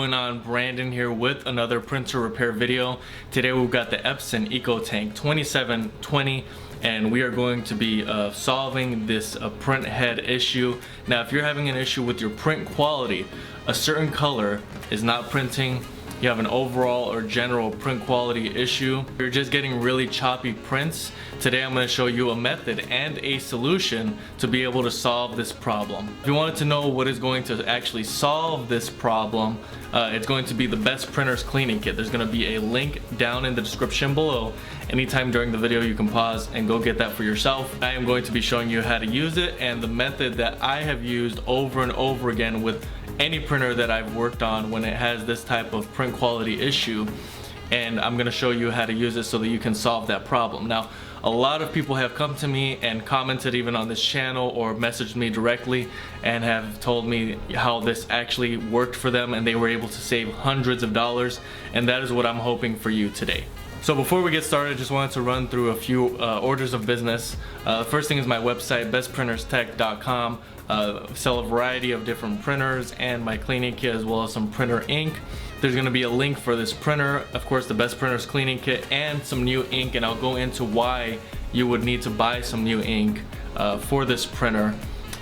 Going on, Brandon here with another printer repair video. Today we've got the Epson EcoTank 2720 and we are going to be solving this print head issue. Now if you're having an issue with your print quality, a certain color is not printing, you have an overall or general print quality issue, you're just getting really choppy prints, today I'm going to show you a method and a solution to be able to solve this problem. If you wanted to know what is going to actually solve this problem, it's going to be the Best Printers Cleaning Kit. There's going to be a link down in the description below. Anytime during the video you can pause and go get that for yourself. I am going to be showing you how to use it and the method that I have used over and over again with any printer that I've worked on when it has this type of print quality issue, and I'm going to show you how to use it so that you can solve that problem. Now a lot of people have come to me and commented even on this channel or messaged me directly and have told me how this actually worked for them and they were able to save hundreds of dollars, and that is what I'm hoping for you today. So before we get started, I just wanted to run through a few orders of business. The first thing is my website, bestprinterstech.com. Sell a variety of different printers and my cleaning kit as well as some printer ink. There's going to be a link for this printer, of course the Best Printers Cleaning Kit, and some new ink, and I'll go into why you would need to buy some new ink for this printer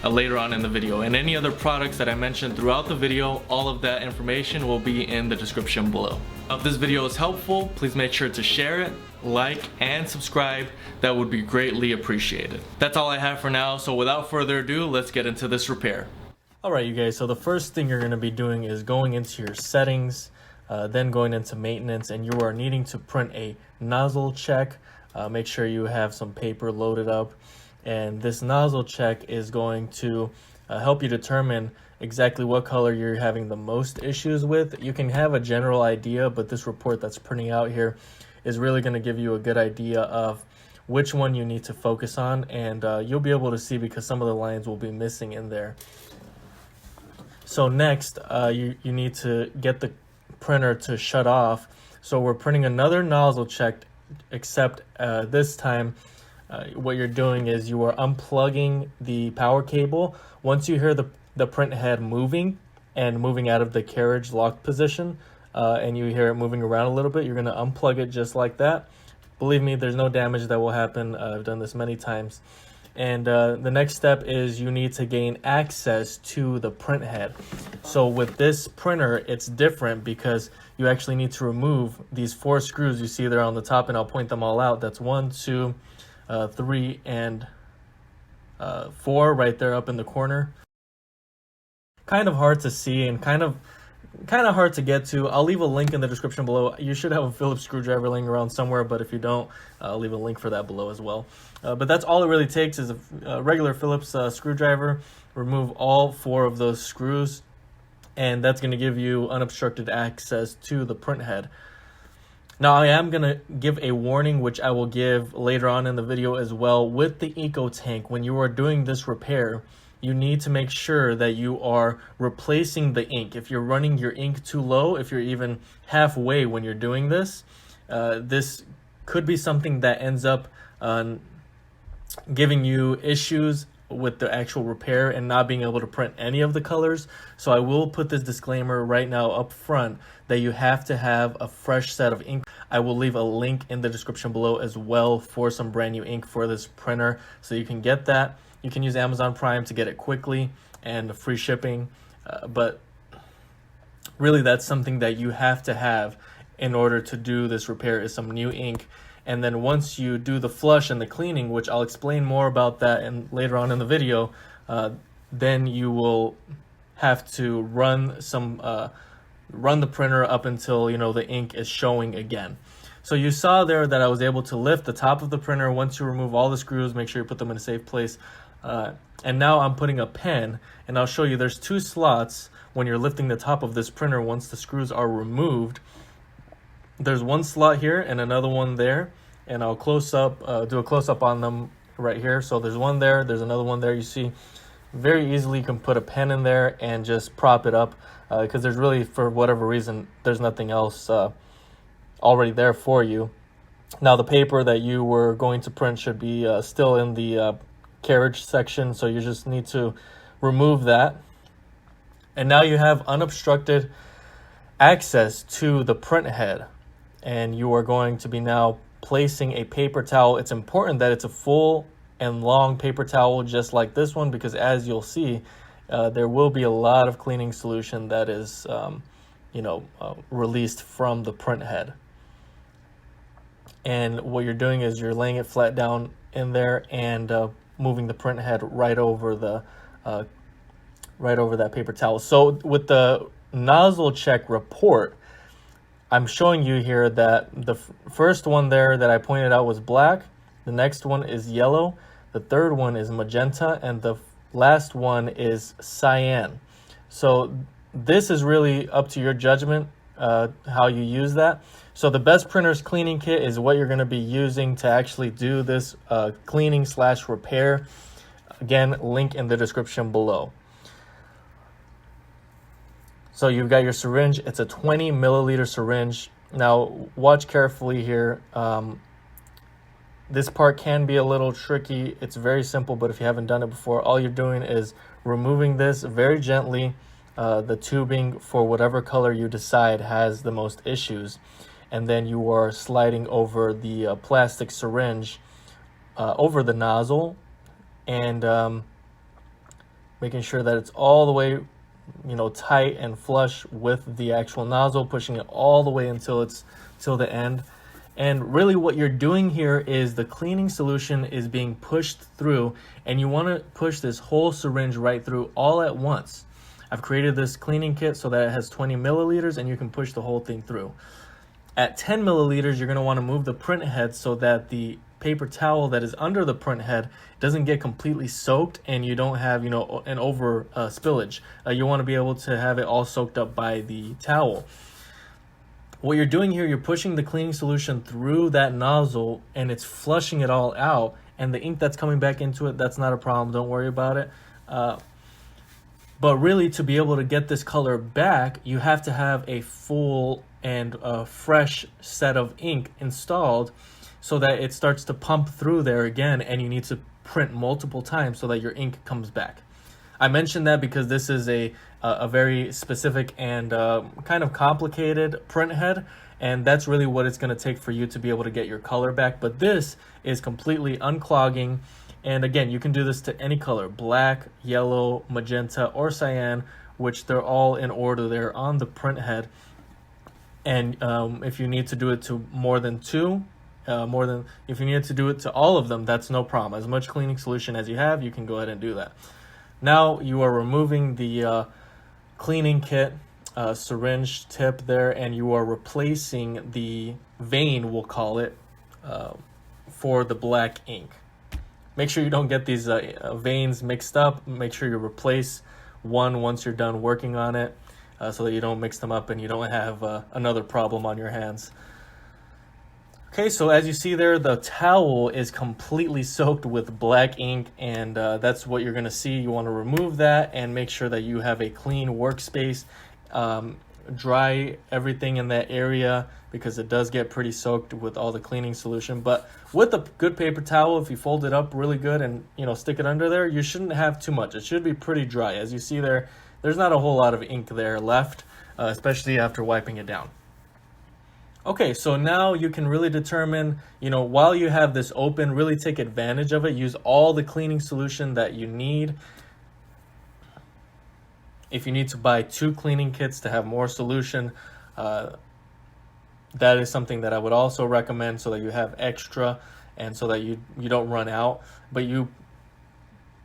later on in the video. And any other products that I mentioned throughout the video, all of that information will be in the description below. If this video is helpful, please make sure to share it, like, and subscribe. That would be greatly appreciated. That's all I have for now, so without further ado, let's get into this repair. Alright you guys, so the first thing you're going to be doing is going into your settings, then going into maintenance, and you are needing to print a nozzle check. Make sure you have some paper loaded up, and this nozzle check is going to help you determine exactly what color you're having the most issues with. You can have a general idea, but this report that's printing out here is really going to give you a good idea of which one you need to focus on, and you'll be able to see because some of the lines will be missing in there. So next, you need to get the printer to shut off. So we're printing another nozzle check, except this time what you're doing is you are unplugging the power cable. Once you hear the print head moving and moving out of the carriage lock position, and you hear it moving around a little bit, you're going to unplug it just like that. Believe me, there's no damage that will happen. I've done this many times. And the next step is you need to gain access to the print head. So with this printer, it's different because you actually need to remove these 4 screws you see there on the top, and I'll point them all out. That's 1, 2, 3, and 4 right there up in the corner. Kind of hard to see and kind of hard to get to. I'll leave a link in the description below. You should have a Phillips screwdriver laying around somewhere, but if you don't, I'll leave a link for that below as well. But that's all it really takes is a regular Phillips screwdriver. Remove all 4 of those screws, and that's going to give you unobstructed access to the print head. Now I am going to give a warning, which I will give later on in the video as well. With the EcoTank, when you are doing this repair, you need to make sure that you are replacing the ink. If you're running your ink too low, if you're even halfway when you're doing this, this could be something that ends up giving you issues with the actual repair and not being able to print any of the colors. So I will put this disclaimer right now up front that you have to have a fresh set of ink. I will leave a link in the description below as well for some brand new ink for this printer, so you can get that. You can use Amazon Prime to get it quickly and free shipping, but really that's something that you have to have in order to do this repair, is some new ink. And then once you do the flush and the cleaning, which I'll explain more about that and later on in the video, then you will have to run the printer up until the ink is showing again. So you saw there that I was able to lift the top of the printer. Once you remove all the screws, make sure you put them in a safe place. And now I'm putting a pen, and I'll show you there's 2 slots when you're lifting the top of this printer once the screws are removed. There's one slot here and another one there, and I'll do a close-up on them right here. So there's one there, there's another one there. You see, very easily you can put a pen in there and just prop it up, because there's really, for whatever reason, there's nothing else already there for you. Now the paper that you were going to print should be still in the carriage section, so you just need to remove that. And now you have unobstructed access to the print head, and you are going to be now placing a paper towel. It's important that it's a full and long paper towel just like this one, because as you'll see, there will be a lot of cleaning solution that is released from the print head. And what you're doing is you're laying it flat down in there and moving the print head right over that paper towel. So with the nozzle check report, I'm showing you here that the first one there that I pointed out was black, the next one is yellow, the third one is magenta, and the last one is cyan. So this is really up to your judgment how you use that. So the Best Printers cleaning kit is what you're going to be using to actually do this cleaning / repair. Again, link in the description below. So you've got your syringe. It's a 20 milliliter syringe. Now watch carefully here. This part can be a little tricky. It's very simple, but if you haven't done it before, all you're doing is removing this very gently, the tubing for whatever color you decide has the most issues. And then you are sliding over the plastic syringe over the nozzle and making sure that it's all the way tight and flush with the actual nozzle, pushing it all the way until it's till the end. And really what you're doing here is the cleaning solution is being pushed through, and you want to push this whole syringe right through all at once. I've created this cleaning kit so that it has 20 milliliters and you can push the whole thing through. At 10 milliliters, you're going to want to move the print head so that the paper towel that is under the print head doesn't get completely soaked and you don't have an over spillage. You want to be able to have it all soaked up by the towel. What you're doing here, you're pushing the cleaning solution through that nozzle and it's flushing it all out, and the ink that's coming back into it, that's not a problem, don't worry about it. But really, to be able to get this color back, you have to have a full and fresh set of ink installed so that it starts to pump through there again, and you need to print multiple times so that your ink comes back. I mentioned that because this is a very specific and kind of complicated print head, and that's really what it's going to take for you to be able to get your color back. But this is completely unclogging, and again, you can do this to any color: black, yellow, magenta, or cyan, which they're all in order there on the print head. And if you need to do it to more than two, if you need to do it to all of them, that's no problem. As much cleaning solution as you have, you can go ahead and do that. Now you are removing the cleaning kit syringe tip there, and you are replacing the vein, we'll call it, for the black ink. Make sure you don't get these veins mixed up. Make sure you replace one once you're done working on it, so that you don't mix them up and you don't have another problem on your hands. Okay, so as you see there, the towel is completely soaked with black ink, and that's what you're going to see. You want to remove that and make sure that you have a clean workspace. Dry everything in that area because it does get pretty soaked with all the cleaning solution. But with a good paper towel, if you fold it up really good and stick it under there, you shouldn't have too much. It should be pretty dry. As you see there, there's not a whole lot of ink there left, especially after wiping it down. Okay, so now you can really determine, while you have this open, really take advantage of it. Use all the cleaning solution that you need. If you need to buy 2 cleaning kits to have more solution, that is something that I would also recommend, so that you have extra and so that you don't run out. But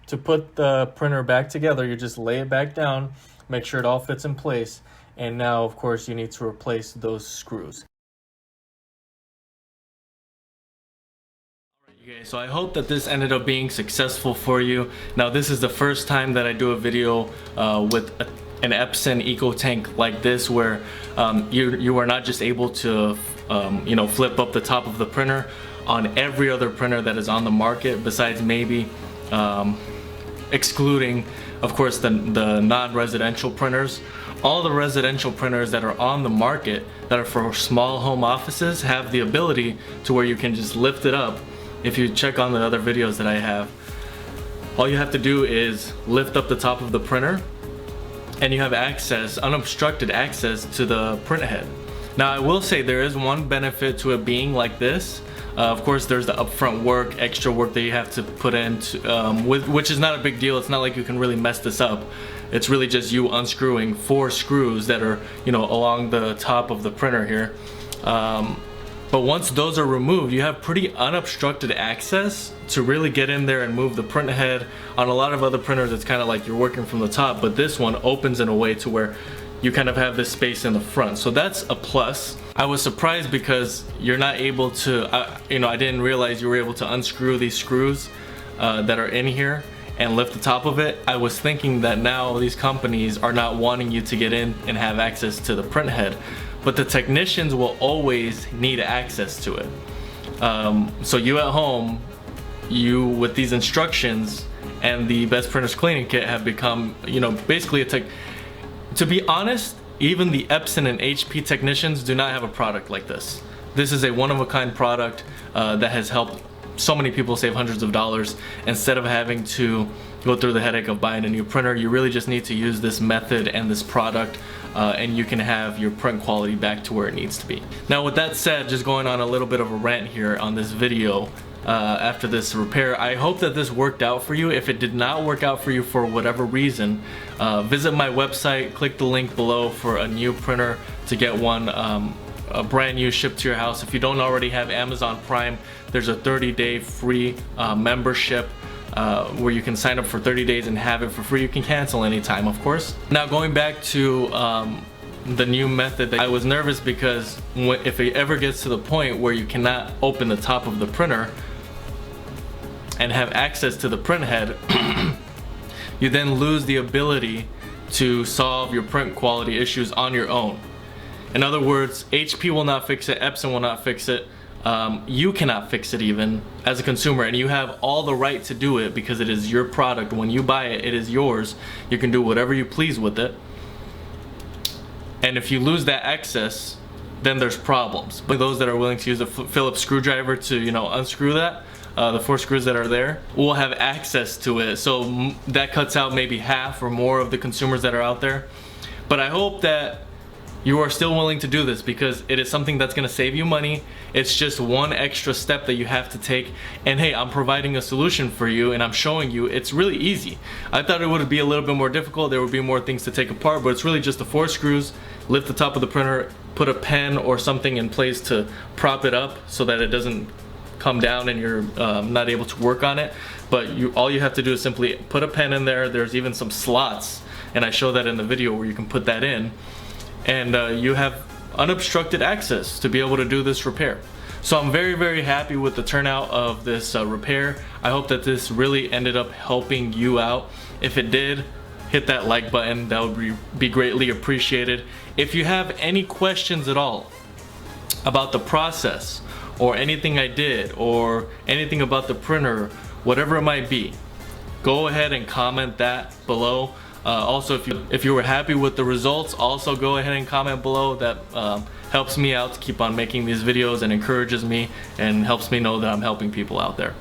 to put the printer back together, you just lay it back down, make sure it all fits in place, and now of course you need to replace those screws. Okay, so I hope that this ended up being successful for you. Now this is the first time that I do a video with an Epson Eco Tank like this, where you are not just able to flip up the top of the printer. On every other printer that is on the market, besides maybe excluding of course the non-residential printers, all the residential printers that are on the market that are for small home offices have the ability to where you can just lift it up. If you check on the other videos that I have, all you have to do is lift up the top of the printer and you have access, unobstructed access to the print head. Now I will say there is one benefit to it being like this. Of course there's the upfront work, extra work that you have to put in, which is not a big deal. It's not like you can really mess this up. It's really just you unscrewing 4 screws that are, you know, along the top of the printer here. But once those are removed, you have pretty unobstructed access to really get in there and move the print head. On a lot of other printers, it's kind of like you're working from the top, but this one opens in a way to where you kind of have this space in the front. So that's a plus. I was surprised because you're not able to, you know, I didn't realize you were able to unscrew these screws that are in here and lift the top of it. I was thinking that now these companies are not wanting you to get in and have access to the print head, but the technicians will always need access to it. So you at home, you with these instructions and the Best Printers Cleaning Kit have become, you know, basically a tech. To be honest, even the Epson and HP technicians do not have a product like this. This is a one-of-a-kind product that has helped so many people save hundreds of dollars. Instead of having to go through the headache of buying a new printer, you really just need to use this method and this product, and you can have your print quality back to where it needs to be. Now with that said, just going on a little bit of a rant here on this video, after this repair, I hope that this worked out for you. If it did not work out for you for whatever reason, visit my website, click the link below for a new printer to get one a brand new shipped to your house. If you don't already have Amazon Prime, there's a 30-day free membership where you can sign up for 30 days and have it for free. You can cancel anytime, of course. Now going back to the new method, I was nervous because if it ever gets to the point where you cannot open the top of the printer and have access to the print head, you then lose the ability to solve your print quality issues on your own. In other words, HP will not fix it, Epson will not fix it, you cannot fix it even as a consumer, and you have all the right to do it because it is your product. When you buy it, it is yours. You can do whatever you please with it. And if you lose that access, then there's problems. But those that are willing to use a Phillips screwdriver to, you know, unscrew that, the 4 screws that are there, will have access to it. So that cuts out maybe half or more of the consumers that are out there. But I hope that you are still willing to do this because it is something that's going to save you money. It's just one extra step that you have to take. And hey, I'm providing a solution for you and I'm showing you it's really easy. I thought it would be a little bit more difficult. There would be more things to take apart, but it's really just the 4 screws, lift the top of the printer, put a pen or something in place to prop it up so that it doesn't come down and you're not able to work on it. But all you have to do is simply put a pen in there. There's even some slots, and I show that in the video where you can put that in. And you have unobstructed access to be able to do this repair. So I'm very, very happy with the turnout of this repair. I hope that this really ended up helping you out. If it did, hit that like button. That would be greatly appreciated. If you have any questions at all about the process or anything I did or anything about the printer, whatever it might be, go ahead and comment that below. Also, if you were happy with the results, also go ahead and comment below. That helps me out to keep on making these videos and encourages me and helps me know that I'm helping people out there.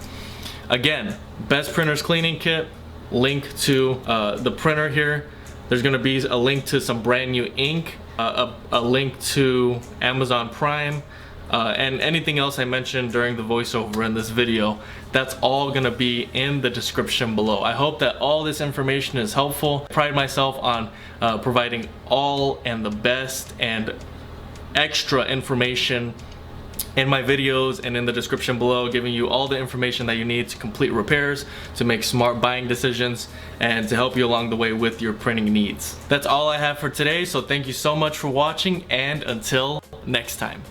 Again, Best Printers Cleaning Kit, link to the printer here. There's going to be a link to some brand new ink, a link to Amazon Prime, and anything else I mentioned during the voiceover in this video. That's all gonna be in the description below. I hope that all this information is helpful. I pride myself on providing all and the best and extra information in my videos and in the description below, giving you all the information that you need to complete repairs, to make smart buying decisions, and to help you along the way with your printing needs. That's all I have for today, so thank you so much for watching, and until next time.